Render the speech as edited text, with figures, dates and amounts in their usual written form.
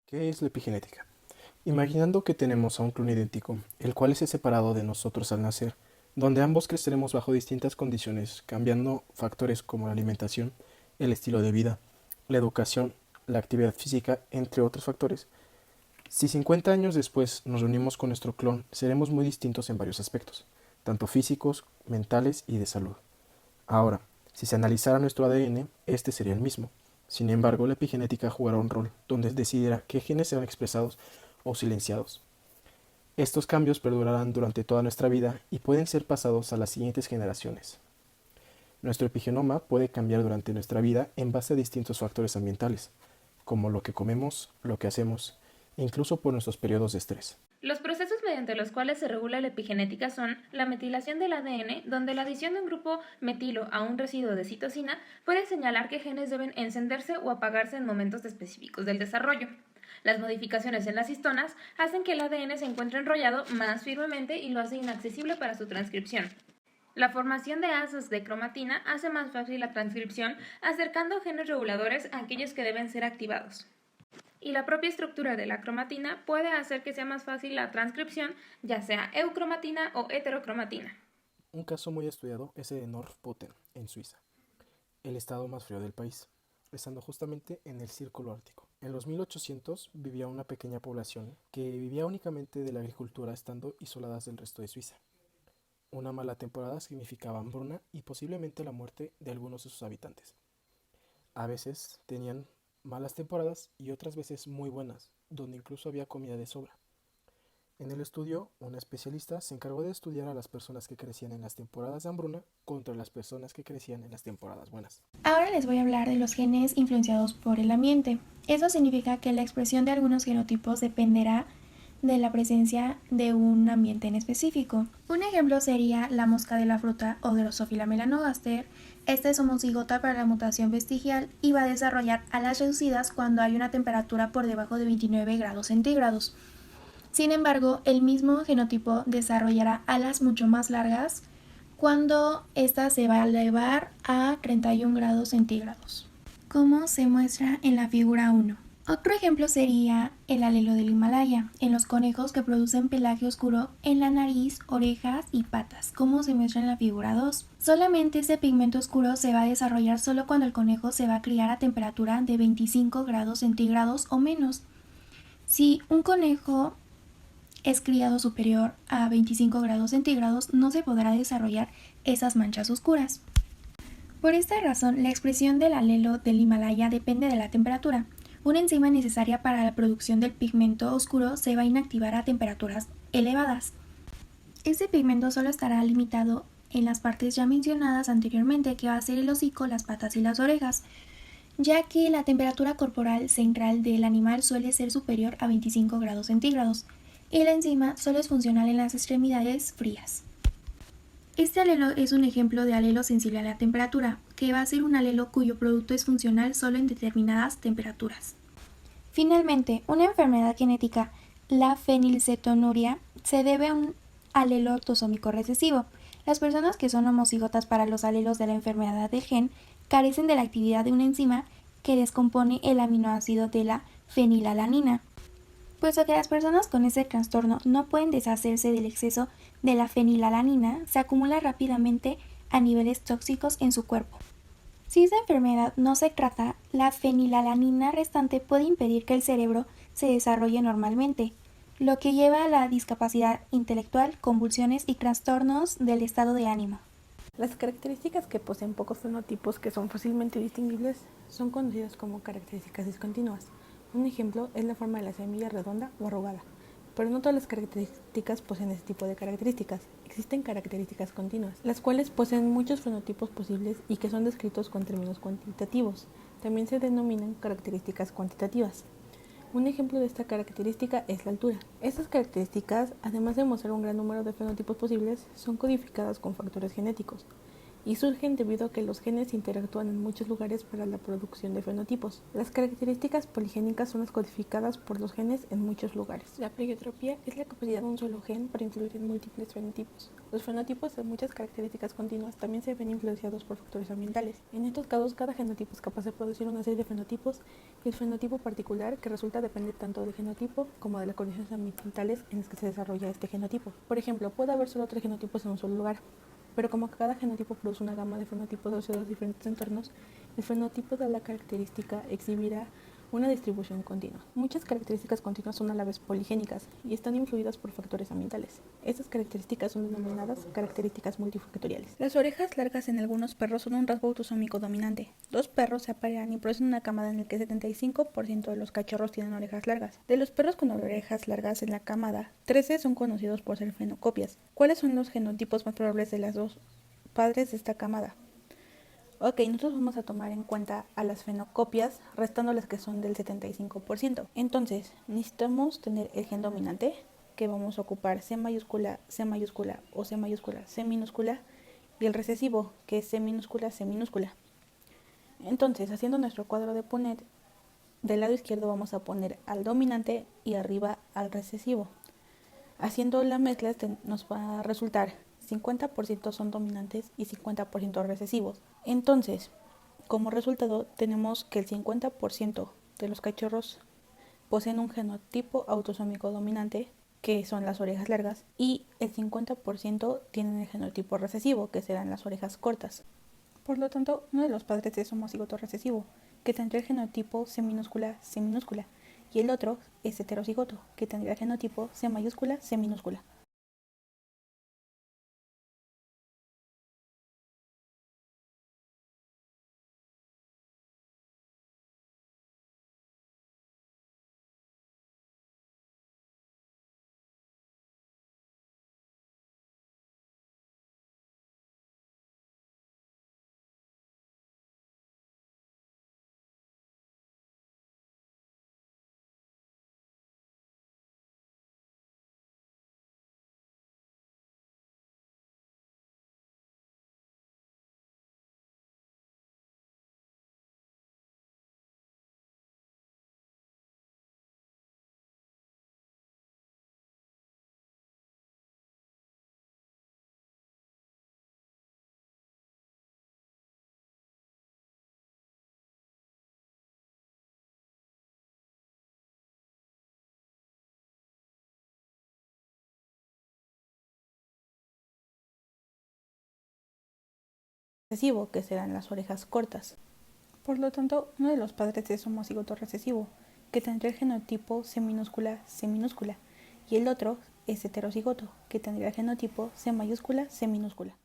¿Qué es la epigenética? Imaginando que tenemos a un clon idéntico, el cual es separado de nosotros al nacer, donde ambos creceremos bajo distintas condiciones, cambiando factores como la alimentación, el estilo de vida, la educación, la actividad física, entre otros factores. Si 50 años después nos reunimos con nuestro clon, seremos muy distintos en varios aspectos, tanto físicos, mentales y de salud. Ahora, si se analizara nuestro ADN, este sería el mismo. Sin embargo, la epigenética jugará un rol donde decidirá qué genes serán expresados o silenciados. Estos cambios perdurarán durante toda nuestra vida y pueden ser pasados a las siguientes generaciones. Nuestro epigenoma puede cambiar durante nuestra vida en base a distintos factores ambientales, como lo que comemos, lo que hacemos, incluso por nuestros periodos de estrés. Los procesos mediante los cuales se regula la epigenética son la metilación del ADN, donde la adición de un grupo metilo a un residuo de citosina puede señalar qué genes deben encenderse o apagarse en momentos específicos del desarrollo. Las modificaciones en las histonas hacen que el ADN se encuentre enrollado más firmemente y lo hace inaccesible para su transcripción. La formación de asas de cromatina hace más fácil la transcripción, acercando genes reguladores a aquellos que deben ser activados. Y la propia estructura de la cromatina puede hacer que sea más fácil la transcripción, ya sea eucromatina o heterocromatina. Un caso muy estudiado es el de Norrbotten, en Suiza, el estado más frío del país, estando justamente en el Círculo Ártico. En los 1800 vivía una pequeña población que vivía únicamente de la agricultura, estando isoladas del resto de Suiza. Una mala temporada significaba hambruna y posiblemente la muerte de algunos de sus habitantes. A veces tenían malas temporadas y otras veces muy buenas, donde incluso había comida de sobra. En el estudio, una especialista se encargó de estudiar a las personas que crecían en las temporadas de hambruna contra las personas que crecían en las temporadas buenas. Ahora les voy a hablar de los genes influenciados por el ambiente. Eso significa que la expresión de algunos genotipos dependerá de la presencia de un ambiente en específico. Un ejemplo sería la mosca de la fruta o Drosophila melanogaster. Esta es homocigota para la mutación vestigial y va a desarrollar alas reducidas cuando hay una temperatura por debajo de 29 grados centígrados. Sin embargo, el mismo genotipo desarrollará alas mucho más largas cuando ésta se va a elevar a 31 grados centígrados, como se muestra en la figura 1. Otro ejemplo sería el alelo del Himalaya, en los conejos que producen pelaje oscuro en la nariz, orejas y patas, como se muestra en la figura 2. Solamente este pigmento oscuro se va a desarrollar solo cuando el conejo se va a criar a temperatura de 25 grados centígrados o menos. Si un conejo es criado superior a 25 grados centígrados, no se podrá desarrollar esas manchas oscuras. Por esta razón, la expresión del alelo del Himalaya depende de la temperatura. Una enzima necesaria para la producción del pigmento oscuro se va a inactivar a temperaturas elevadas. Este pigmento solo estará limitado en las partes ya mencionadas anteriormente, que va a ser el hocico, las patas y las orejas, ya que la temperatura corporal central del animal suele ser superior a 25 grados centígrados y la enzima solo es funcional en las extremidades frías. Este alelo es un ejemplo de alelo sensible a la temperatura, que va a ser un alelo cuyo producto es funcional solo en determinadas temperaturas. Finalmente, una enfermedad genética, la fenilcetonuria, se debe a un alelo ortosómico recesivo. Las personas que son homocigotas para los alelos de la enfermedad del gen carecen de la actividad de una enzima que descompone el aminoácido de la fenilalanina. Puesto que las personas con ese trastorno no pueden deshacerse del exceso de la fenilalanina, se acumula rápidamente a niveles tóxicos en su cuerpo. Si esta enfermedad no se trata, la fenilalanina restante puede impedir que el cerebro se desarrolle normalmente, lo que lleva a la discapacidad intelectual, convulsiones y trastornos del estado de ánimo. Las características que poseen pocos fenotipos que son fácilmente distinguibles son conocidas como características discontinuas. Un ejemplo es la forma de la semilla redonda o arrugada, pero no todas las características poseen este tipo de características. Existen características continuas, las cuales poseen muchos fenotipos posibles y que son descritos con términos cuantitativos. También se denominan características cuantitativas. Un ejemplo de esta característica es la altura. Estas características, además de mostrar un gran número de fenotipos posibles, son codificadas con factores genéticos. y surgen debido a que los genes interactúan en muchos lugares para la producción de fenotipos. Las características poligénicas son las codificadas por los genes en muchos lugares. La pleiotropía es la capacidad de un solo gen para influir en múltiples fenotipos. Los fenotipos de muchas características continuas también se ven influenciados por factores ambientales. En estos casos, cada genotipo es capaz de producir una serie de fenotipos y el fenotipo particular que resulta depende tanto del genotipo como de las condiciones ambientales en las que se desarrolla este genotipo. Por ejemplo, puede haber solo 3 genotipos en un solo lugar, pero como cada genotipo produce una gama de fenotipos asociados a diferentes entornos, el fenotipo de la característica exhibirá una distribución continua. Muchas características continuas son a la vez poligénicas y están influidas por factores ambientales. Estas características son denominadas características multifactoriales. Las orejas largas en algunos perros son un rasgo autosómico dominante. 2 perros se aparean y producen una camada en la que el 75% de los cachorros tienen orejas largas. De los perros con orejas largas en la camada, 13 son conocidos por ser fenocopias. ¿Cuáles son los genotipos más probables de las dos padres de esta camada? Ok, nosotros vamos a tomar en cuenta a las fenocopias, restando las que son del 75%. Entonces, necesitamos tener el gen dominante, que vamos a ocupar C mayúscula o C mayúscula, C minúscula, y el recesivo, que es C minúscula, C minúscula. Entonces, haciendo nuestro cuadro de Punnett, del lado izquierdo vamos a poner al dominante y arriba al recesivo. Haciendo la mezcla nos va a resultar 50% son dominantes y 50% recesivos. Entonces, como resultado, tenemos que el 50% de los cachorros poseen un genotipo autosómico dominante, que son las orejas largas, y el 50% tienen el genotipo recesivo, que serán las orejas cortas. Por lo tanto, uno de los padres es homocigoto recesivo, que tendría el genotipo C minúscula, C minúscula, y el otro es heterocigoto, que tendría el genotipo C mayúscula, C minúscula. Recesivo, que serán las orejas cortas. Por lo tanto, uno de los padres es homocigoto recesivo, que tendría el genotipo C minúscula, C minúscula, y el otro es heterocigoto, que tendría el genotipo C mayúscula, C minúscula.